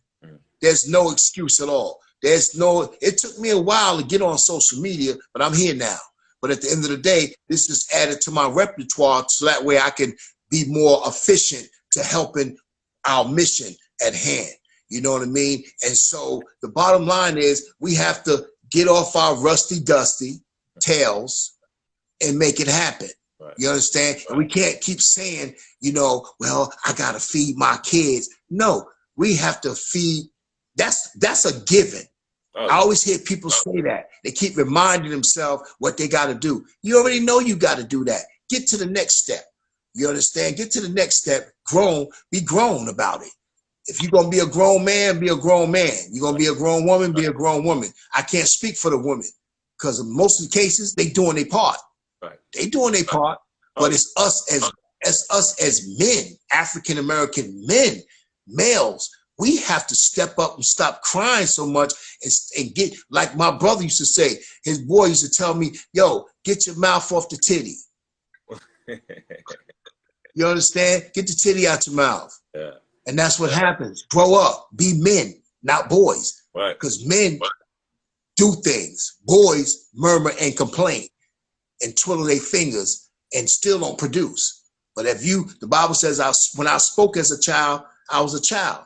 There's no excuse at all. It took me a while to get on social media, but I'm here now. But at the end of the day, this is added to my repertoire so that way I can be more efficient to helping our mission at hand. You know what I mean? And so the bottom line is we have to get off our rusty, dusty tails and make it happen. Right. You understand? Right. And we can't keep saying, you know, well, I got to feed my kids. No, we have to feed. That's a given. I always hear people say that. They keep reminding themselves what they got to do. You already know you got to do that. Get to the next step. You understand? Get to the next step. Be grown about it. If you're going to be a grown man, be a grown man. You're going to be a grown woman, be a grown woman. I can't speak for the women because in most of the cases, they doing their part. Right. They doing their part, but it's us as men, African-American men, males. We have to step up and stop crying so much and get, like my brother used to say, his boy used to tell me, yo, get your mouth off the titty. You understand? Get the titty out your mouth. Yeah. And that's what happens. Grow up. Be men, not boys. Right. Because men do things. Boys murmur and complain and twiddle their fingers and still don't produce. But the Bible says, when I spoke as a child, I was a child.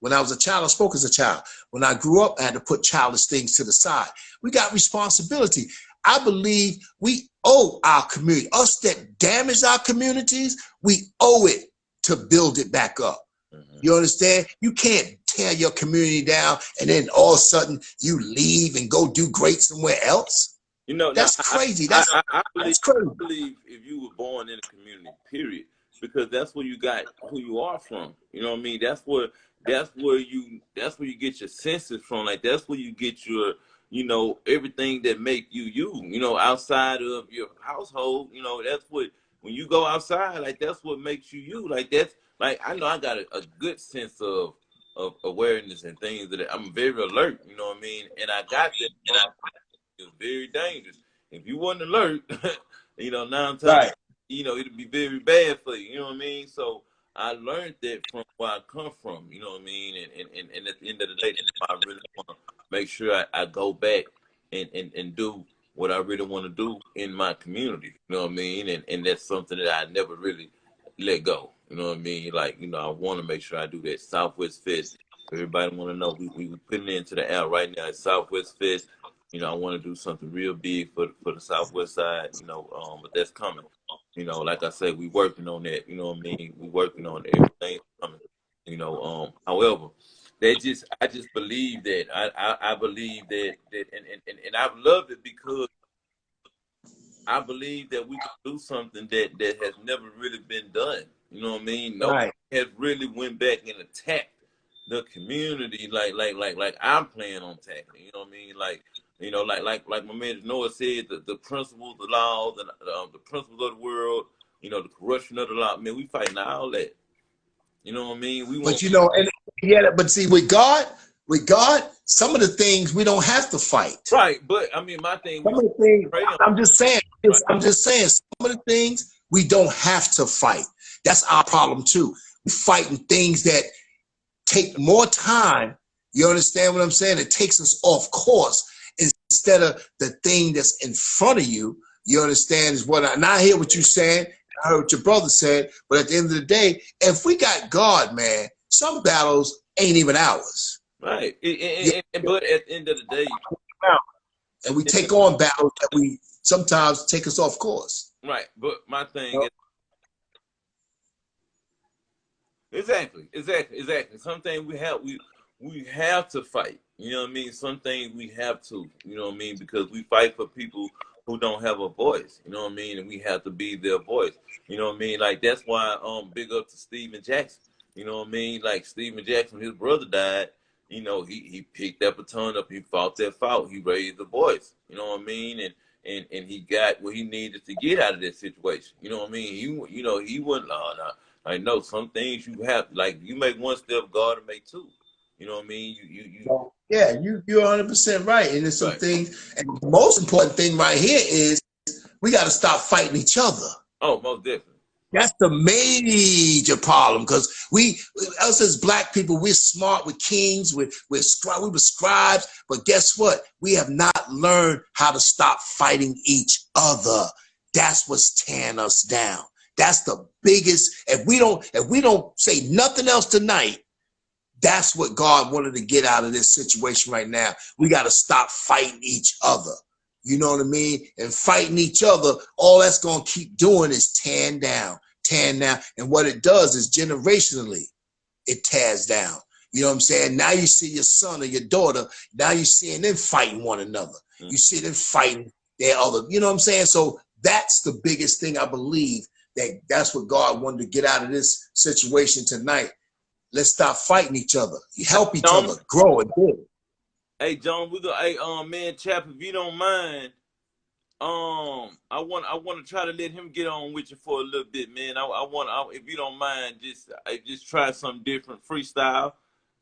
When I was a child, I spoke as a child. When I grew up, I had to put childish things to the side. We got responsibility. I believe we owe our community, us that damaged our communities, we owe it to build it back up. Mm-hmm. You understand? You can't tear your community down and then all of a sudden you leave and go do great somewhere else. You know, that's crazy. That's crazy. I believe if you were born in a community, period, because that's where you got who you are from. You know what I mean? That's where you get your senses from. Like that's where you get your, you know, everything that make you you. You know, outside of your household, you know, that's what when you go outside, like that's what makes you you. Like that's like I know I got a good sense of awareness and things that I'm very alert. You know what I mean? And I got that. It's very dangerous. If you wasn't alert, you know, 9 times, right. You know, it'd be very bad for you. You know what I mean? So I learned that from where I come from. You know what I mean? And at the end of the day, I really want to make sure I go back and do what I really want to do in my community. You know what I mean? And that's something that I never really let go. You know what I mean? Like, you know, I want to make sure I do that. Southwest Fest. Everybody want to know. We putting it into the air right now. It's Southwest Fest. You know, I want to do something real big for the Southwest side, you know, but that's coming. You know, like I said, we working on that, you know what I mean? We working on everything coming. However, I just believe that I believe that and I've loved it because I believe that we can do something that has never really been done. You know what I mean? Nobody Right. has really went back and attacked the community like I'm planning on tackling. You know what I mean? Like my man Noah said, the principles, the laws, and the principles of the world. The corruption of the law. Man, we fighting all that. You know what I mean? We But want and yeah, but see, with God, some of the things we don't have to fight. right, but I mean, my thing. Some of the things, Pray on. I'm just saying, Right. I'm just saying, some of the things we don't have to fight. That's our problem too. We're fighting things that take more time. You understand what I'm saying? It takes us off course instead of the thing that's in front of you. You understand is what and I hear what you're saying. I heard what your brother said, but at the end of the day, if we got God, man, some battles ain't even ours. Right. But at the end of the day, and we take on battles that we sometimes take us off course. Right. But my thing is exactly. Some things we have to fight. You know what I mean? Some things we have to. You know what I mean? Because we fight for people who don't have a voice. You know what I mean? And we have to be their voice. You know what I mean? Like that's why big up to Stephen Jackson. You know what I mean? Like Stephen Jackson, his brother died. He picked that baton up. He fought that fight. He raised the voice. You know what I mean? And he got what he needed to get out of that situation. You know what I mean? He wasn't. I know some things you have, like you make one step, God will make two. You know what I mean? Yeah, you're 100% right. And there's some things, and the most important thing right here is we got to stop fighting each other. Oh, most definitely. That's the major problem because us as black people, we're smart, we're kings, we were scribes, but guess what? We have not learned how to stop fighting each other. That's what's tearing us down. That's the biggest. If we don't say nothing else tonight, that's what God wanted to get out of this situation right now. We got to stop fighting each other. You know what I mean? And fighting each other, all that's going to keep doing is tearing down. And what it does is generationally, it tears down. You know what I'm saying? Now you see your son or your daughter, now you're seeing them fighting one another. You see them fighting their other, you know what I'm saying? So that's the biggest thing I believe that's what God wanted to get out of this situation tonight. Let's stop fighting each other. You help each other grow and build. Hey, John, man, Chap, if you don't mind, I want to try to let him get on with you for a little bit, man. If you don't mind, just try something different, freestyle.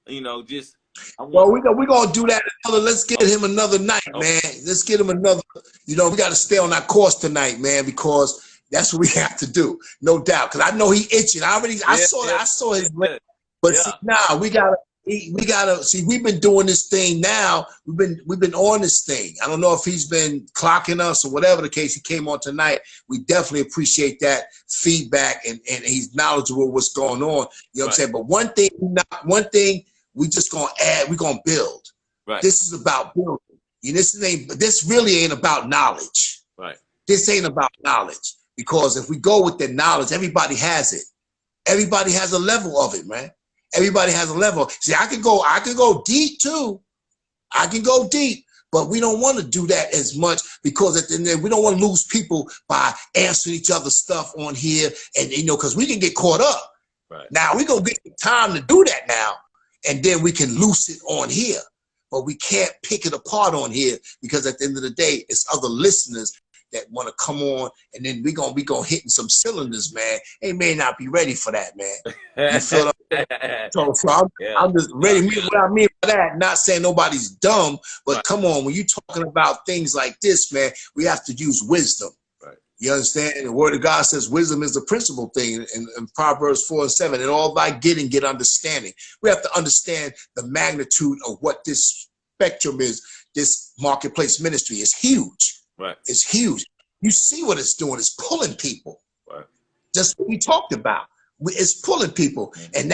We're gonna do that. Let's get him another night, man. Let's get him another. We got to stay on our course tonight, man, because that's what we have to do, no doubt. Because I know he itching. I saw his. But see, we gotta see. We've been doing this thing now. We've been on this thing. I don't know if he's been clocking us or whatever the case. He came on tonight. We definitely appreciate that feedback, and he's knowledgeable what's going on. You know what I'm saying? But one thing we just gonna add. We're gonna build. Right. This is about building. This really ain't about knowledge. Right. This ain't about knowledge because if we go with the knowledge, everybody has it. Everybody has a level of it, man. Everybody has a level. See, I can go deep too. I can go deep, but we don't want to do that as much because at the end of the day, we don't want to lose people by answering each other's stuff on here, and because we can get caught up. Right. Now we gonna get the time to do that now, and then we can loose it on here. But we can't pick it apart on here because at the end of the day, it's other listeners that want to come on, and then we gonna hitting some cylinders, man. They may not be ready for that, man. You feel what I'm saying? So I'm just ready. What I mean by that, not saying nobody's dumb, but come on, when you're talking about things like this, man, we have to use wisdom. Right. You understand? The Word of God says wisdom is the principal thing in Proverbs 4:7. And all thy getting, get understanding. We have to understand the magnitude of what this spectrum is. This marketplace ministry is huge. Right. It's huge. You see what it's doing. It's pulling people. Right. Just what we talked about. It's pulling people. And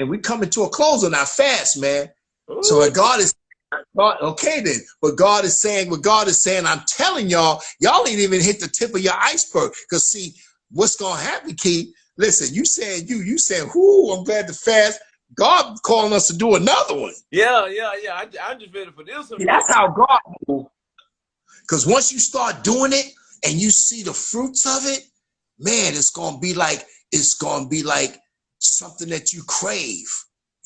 we coming to a close on our fast, man. Ooh. So God is okay then. But God is saying, I'm telling y'all ain't even hit the tip of your iceberg. Because see, what's gonna happen, Keith, Listen, you said, whoo, I'm glad to fast. God calling us to do another one. Yeah. I'm just ready for this one. See, that's how God moves. Because once you start doing it and you see the fruits of it, man, it's gonna be like something that you crave.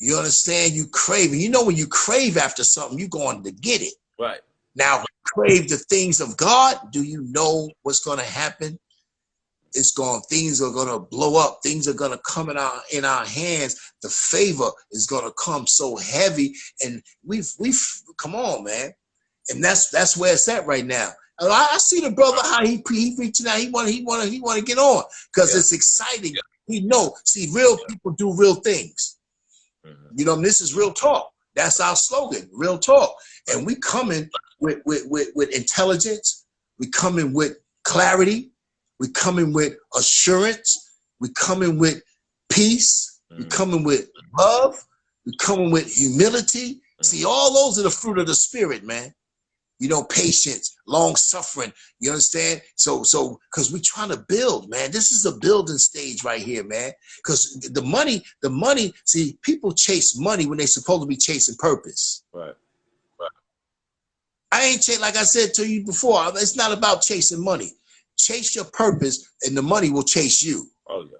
You understand? You crave, and you know when you crave after something, you're going to get it. Right. Now, crave the things of God. Do you know what's going to happen? Things are going to blow up. Things are going to come in our hands. The favor is going to come so heavy, and we've come on, man. And that's where it's at right now. I see the brother how he reaching out. He want to get on because it's exciting. He know. See, real people do real things. You know, this is real talk. That's our slogan, real talk. And we coming with intelligence. We coming with clarity. We coming with assurance. We coming with peace. We coming with love. We coming with humility. See, all those are the fruit of the spirit, man. You know, patience, long suffering. You understand? So, because we're trying to build, man. This is a building stage right here, man. Because the money. See, people chase money when they're supposed to be chasing purpose. Right. I ain't like I said to you before. It's not about chasing money. Chase your purpose, and the money will chase you. Oh yeah.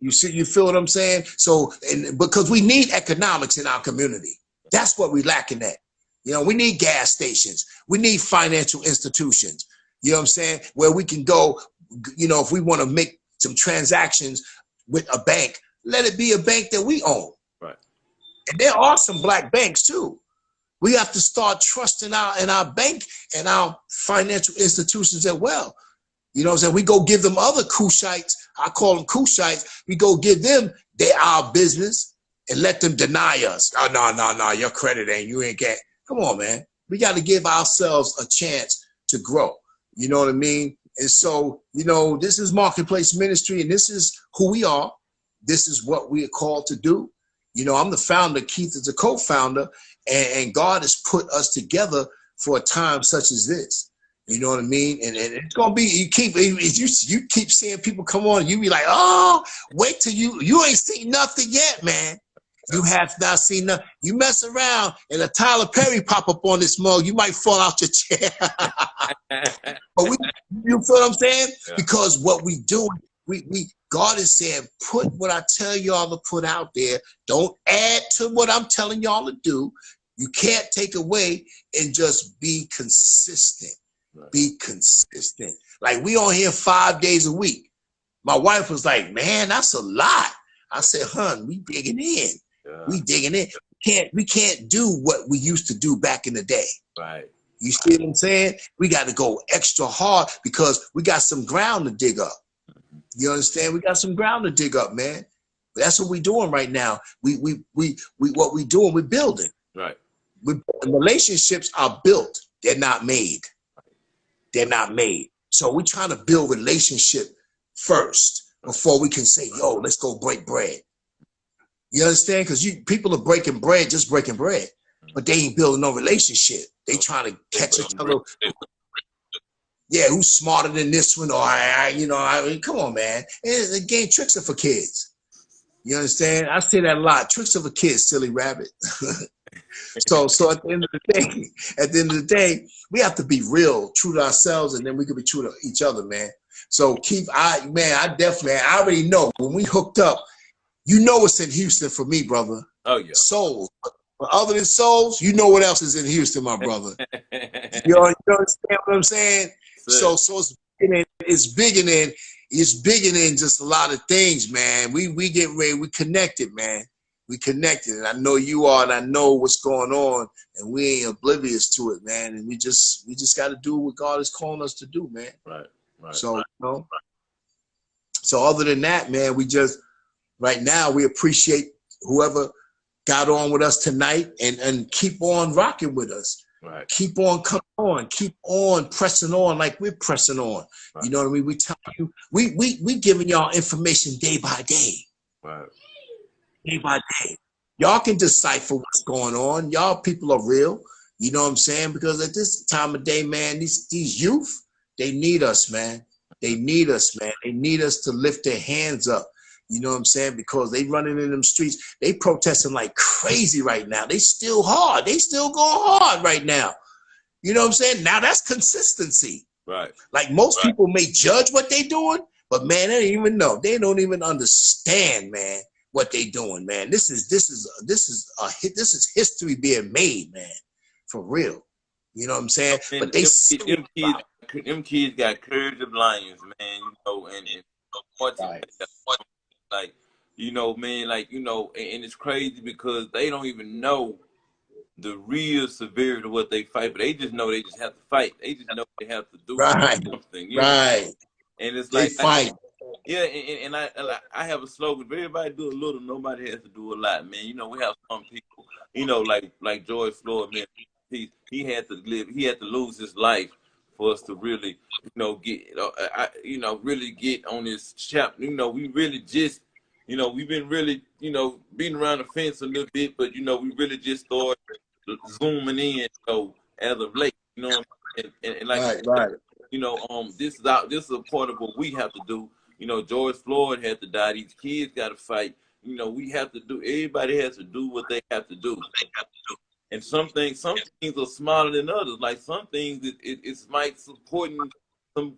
You feel what I'm saying? So, and because we need economics in our community, that's what we're lacking at. You know, we need gas stations. We need financial institutions. You know what I'm saying? Where we can go, you know, if we want to make some transactions with a bank, let it be a bank that we own. Right. And there are some black banks too. We have to start trusting in our bank and our financial institutions as well. You know what I'm saying? We go give them other Cushites. I call them Cushites. We go give them our business and let them deny us. Oh, no, your credit you ain't get. Come on, man. We got to give ourselves a chance to grow. You know what I mean? And so, you know, this is Marketplace Ministry, and this is who we are. This is what we are called to do. You know, I'm the founder. Keith is the co-founder, and God has put us together for a time such as this. You know what I mean? And it's gonna be you keep seeing people come on, you be like, oh, wait till you ain't seen nothing yet, man. You have not seen nothing. You mess around and a Tyler Perry pop up on this mug, you might fall out your chair. But you feel what I'm saying? Yeah. Because what we do, God is saying, put what I tell y'all to put out there. Don't add to what I'm telling y'all to do. You can't take away, and just be consistent. Right. Be consistent. Like we on here 5 days a week. My wife was like, man, that's a lot. I said, hun, we digging in. Yeah. We digging in. We can't do what we used to do back in the day. Right. You see what I'm saying? We got to go extra hard because we got some ground to dig up. You understand? We got some ground to dig up, man. But that's what we're doing right now. What we doing, we're building. Right. Relationships are built. They're not made. They're not made. So we're trying to build relationship first before we can say, yo, let's go break bread. You understand? Because people are breaking bread, just breaking bread. But they ain't building no relationship. They trying to catch each other. Yeah, who's smarter than this one? Or come on, man. And the game tricks are for kids. You understand? I say that a lot. Tricks are for kids, silly rabbit. So at the end of the day, we have to be real, true to ourselves, and then we can be true to each other, man. So Keith, I already know when we hooked up, you know it's in Houston for me, brother. Oh yeah. Souls. But other than souls, you know what else is in Houston, my brother. You understand what I'm saying? So it's bigger than just a lot of things, man. We get ready, we connected, man. We connected, and I know you are, and I know what's going on, and we ain't oblivious to it, man. And we just got to do what God is calling us to do, man. Right. So, so other than that, man, right now we appreciate whoever got on with us tonight, and keep on rocking with us. Right. Keep on coming on, keep on pressing on like we're pressing on. Right. You know what I mean? We tell you, we giving y'all information day by day. Right. Day by day. Y'all can decipher what's going on. Y'all people are real. You know what I'm saying? Because at this time of day, man, these youth, they need us, man. They need us, man. They need us to lift their hands up. You know what I'm saying? Because they running in them streets. They protesting like crazy right now. They still hard. They still go hard right now. You know what I'm saying? Now that's consistency. Right. Like most people may judge what they doing, but man, they don't even know. They don't even understand, man, what they doing, man. This is history being made, man, for real. You know what I'm saying? And But they them kids got courage of lions, man. You know, and right, like, you know, man, like, you know, and it's crazy because they don't even know the real severity of what they fight, but they just know they just have to fight. They just know they have to do right, something. You know? right. And it's They like, fight. yeah, and I have a slogan: if everybody do a little, nobody has to do a lot, man. You know, we have some people, you know, like George Floyd, man. He had to live, he had to lose his life for us to really, you know, get, you know, really get on this chapter. You know, we really just, you know, we've been really, you know, beating around the fence a little bit, but you know, we really just started zooming in, you know, as of late. You know, and like, Right. you know, this is a part of what we have to do. You know, George Floyd had to die. These kids got to fight. You know, we have to do. Everybody has to do what they have to do. And some things are smaller than others. Like some things, it's might supporting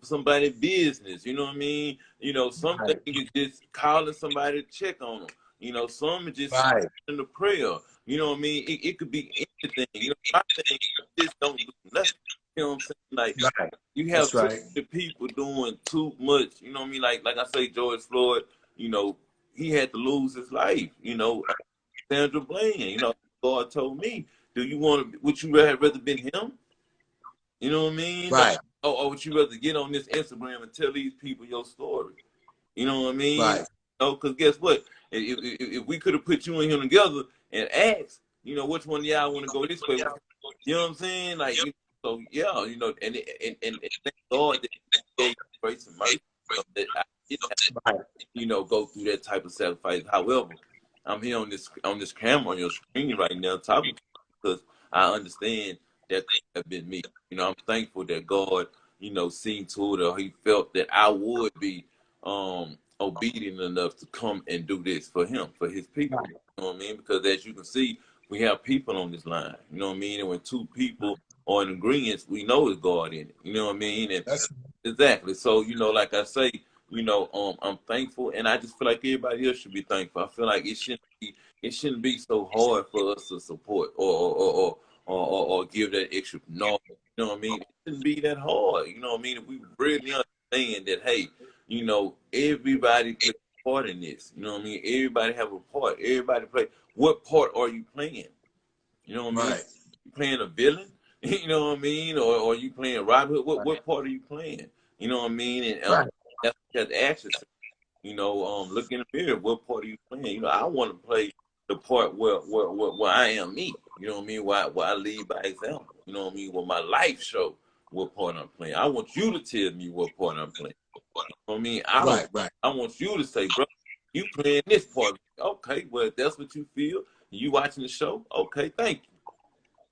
somebody's business. You know what I mean? You know, some Right. things is just calling somebody to check on them. You know, some is just Right. in the prayer. You know what I mean? It could be anything. You know, my thing just don't do nothing. You know what I'm saying? Like Right. you have That's too right. many people doing too much. You know what I mean? Like I say, George Floyd. You know, he had to lose his life. You know, Sandra Bland. You know, God told me, do you want to? Would you rather been him? You know what I mean? Right. Or would you rather get on this Instagram and tell these people your story? You know what I mean? Right. No, because guess what? If we could have put you and him together and asked, you know, which one of y'all want to go this way? You know what I'm saying? Like, you know, so yeah, you know, and thank God that He gave grace and mercy, you know, that I didn't have to, you know, go through that type of sacrifice. However, I'm here on this camera on your screen right now talking to you because I understand that could have been me. You know, I'm thankful that God, you know, seen to it or He felt that I would be obedient enough to come and do this for Him, for His people. Right. You know what I mean? Because as you can see, we have people on this line. You know what I mean? And when two people are in agreement, we know it's God in it. You know what I mean? And That's exactly. So, you know, like I say, you know, I'm thankful, and I just feel like everybody else should be thankful. I feel like it shouldn't be so hard for us to support or give that extra no. You know what I mean? It shouldn't be that hard. You know what I mean? If we really understand that, hey, you know, everybody plays a part in this. You know what I mean? Everybody have a part. Everybody play. What part are you playing? You know what I mean? right. You playing a villain? You know what I mean? Or you playing Robin Hood? What part are you playing? You know what I mean? And Right. that's what you have to ask yourself. You know, look in the mirror. What part are you playing? You know, I want to play the part where I am me. You know what I mean? Where I lead by example. You know what I mean? Where my life show what part I'm playing. I want you to tell me what part I'm playing. You know what I mean? I don't. Right. I want you to say, bro, you playing this part. Okay, well, if that's what you feel. You watching the show? Okay, thank you.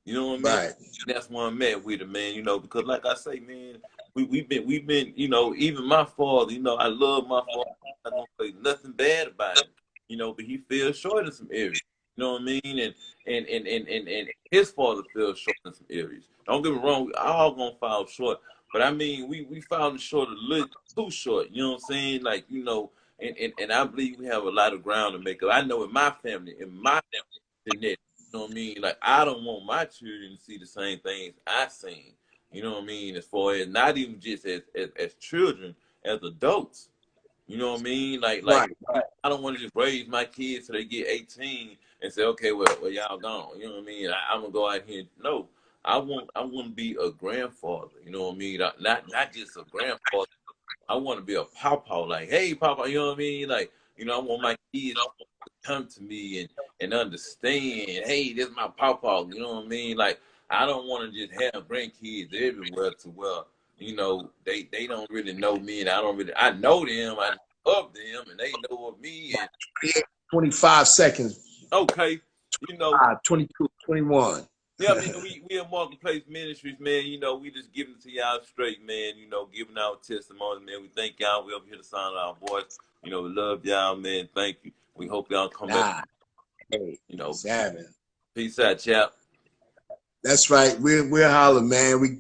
You know what I mean? Right. That's why I'm at with it, man. You know, because like I say, man, we've been, you know, even my father, you know, I love my father. I don't say nothing bad about him, you know, but he fell short in some areas. You know what I mean? And his father fell short in some areas. Don't get me wrong, we all gonna fall short. But I mean, we falling short a little too short. You know what I'm saying? Like, you know, and I believe we have a lot of ground to make up. I know in my family, genetic. You know what I mean? Like I don't want my children to see the same things I seen. You know what I mean? As far as not even just as children, as adults. You know what I mean? Like Right. Right. I don't want to just raise my kids so they get 18 and say, okay, well y'all gone. You know what I mean? I'm gonna go out here. No, I want to be a grandfather. You know what I mean? Not just a grandfather. I want to be a papa. Like, hey, papa. You know what I mean? Like, you know, I want my kids come to me and understand, hey, this is my papa, you know what I mean? Like, I don't want to just have grandkids everywhere to where, you know, they don't really know me and I know them, I love them and they know of me and Yeah, 25 seconds. okay, you know, 22, 21. Yeah, man, we at Marketplace Ministries, man. You know, we just giving it to y'all straight, man. You know, giving our testimony, man. We thank y'all. We over here to sound our voice. You know, we love y'all, man. Thank you. We hope y'all come back. Nah, hey, You know, Savin. peace out, chap. That's right. We're hollering, man. We